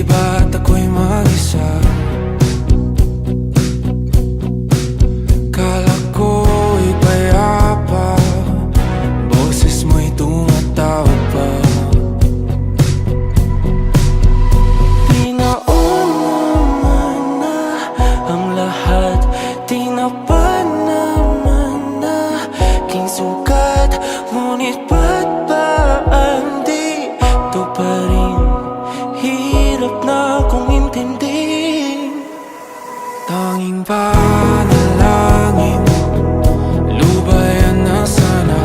ba't ako'y mag-isa? Kala ko'y payapa, boses mo'y tumatawag pa. Di naman na ang lahat, di na pa naman na king sukat. Ngunit ba't ba di to pa rin? Hirap na akong intindihin. Tanging panalangin, lubayan na sana.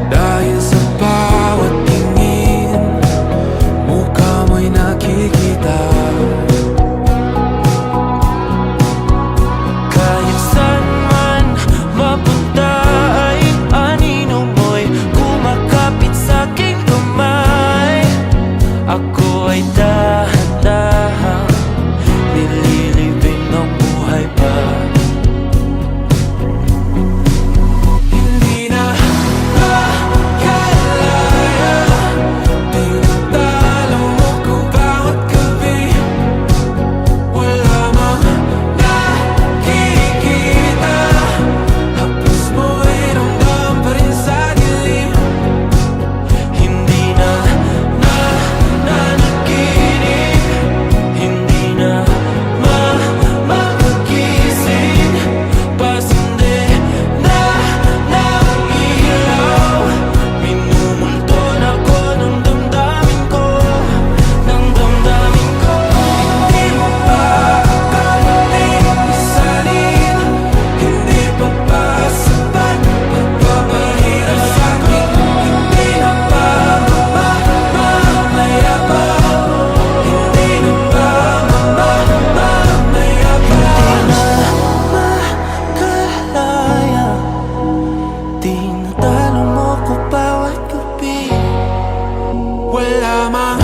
Dahil sa bawat tingin, mukha mo'y nakikita. Kahit saan man mapunta ay anino mo'y kumakapit sa'king kamay. Ako ay dahan-dahan nililibing ng buhay pa. Hindi na makalaya, tinatalo mo ko bawat gabi. Wala mang nakikita, hapos mo'y ramdam pa rin sa dilim. Hindi na nanaginip, hindi na makagising. Pasindi na ng ilaw, minumulton ako ng damdamin ko, ng damdamin ko. Hindi mo pa akalaing isalin, hindi pa ba sapat pagpapahirap sa'kin? Hindi na ba mamayabang? Hindi na ba mamayabang? Makalaya, tinatalo mo ko bawat gabi. Wala mang